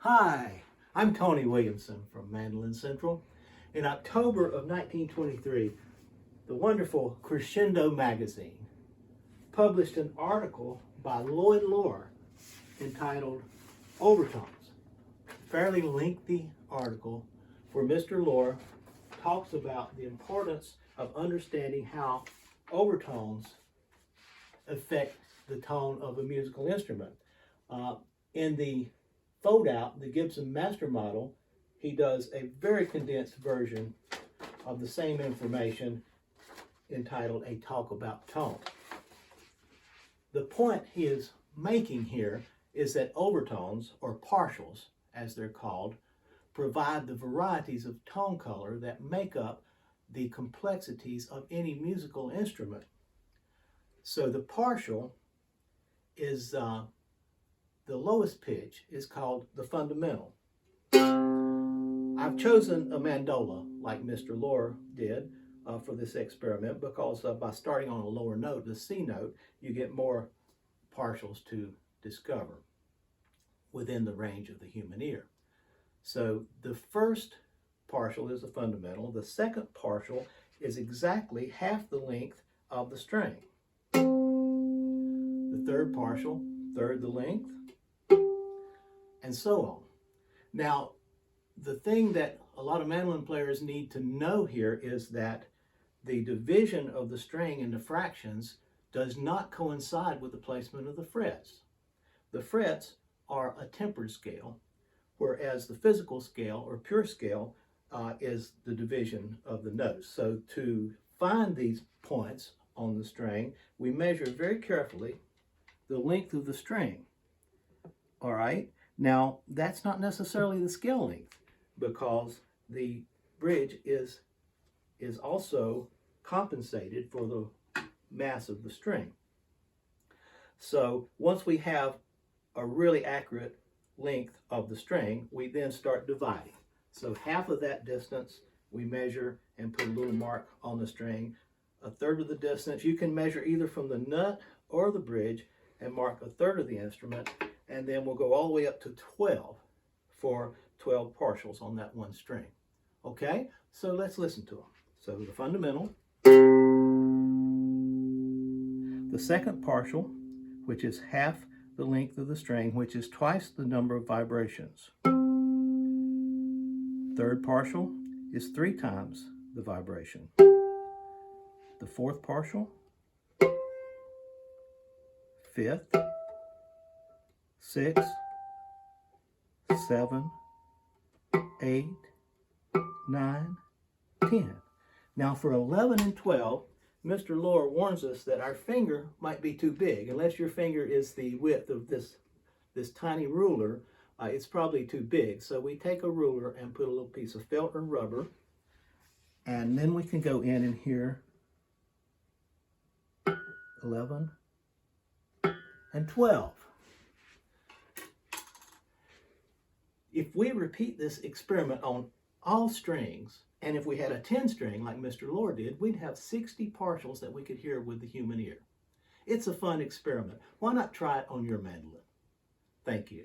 Hi, I'm Tony Williamson from Mandolin Central. In October of 1923, the wonderful Crescendo magazine published an article by Lloyd Loar entitled Overtones. Fairly lengthy article where Mr. Loar talks about the importance of understanding how overtones affect the tone of a musical instrument. In the fold-out, the Gibson Master Model, he does a very condensed version of the same information entitled A Talk About Tone. The point he is making here is that overtones, or partials as they're called, provide the varieties of tone color that make up the complexities of any musical instrument. So the partial is the lowest pitch is called the fundamental. I've chosen a mandola like Mr. Loar did for this experiment because by starting on a lower note, the C note, you get more partials to discover within the range of the human ear. So the first partial is the fundamental. The second partial is exactly half the length of the string. The third partial, third the length, and so on. Now, the thing that a lot of mandolin players need to know here is that the division of the string into fractions does not coincide with the placement of the frets. The frets are a tempered scale, whereas the physical scale or pure scale is the division of the notes. So to find these points on the string, we measure very carefully the length of the string. All right, now that's not necessarily the scale length because the bridge is also compensated for the mass of the string. So once we have a really accurate length of the string, we then start dividing. So half of that distance we measure and put a little mark on the string. A third of the distance you can measure either from the nut or the bridge and mark a third of the instrument, and then we'll go all the way up to 12 for 12 partials on that one string. Okay, so let's listen to them. So the fundamental, the second partial, which is half the length of the string, which is twice the number of vibrations. Third partial is 3 times the vibration. The fourth partial, fifth, 6, 7, 8, 9, 10. Now for 11 and 12, Mr. Loar warns us that our finger might be too big. Unless your finger is the width of this tiny ruler, it's probably too big. So we take a ruler and put a little piece of felt or rubber, and then we can go in and hear 11 and 12. If we repeat this experiment on all strings, and if we had a 10 string like Mr. Loar did, we'd have 60 partials that we could hear with the human ear. It's a fun experiment. Why not try it on your mandolin? Thank you.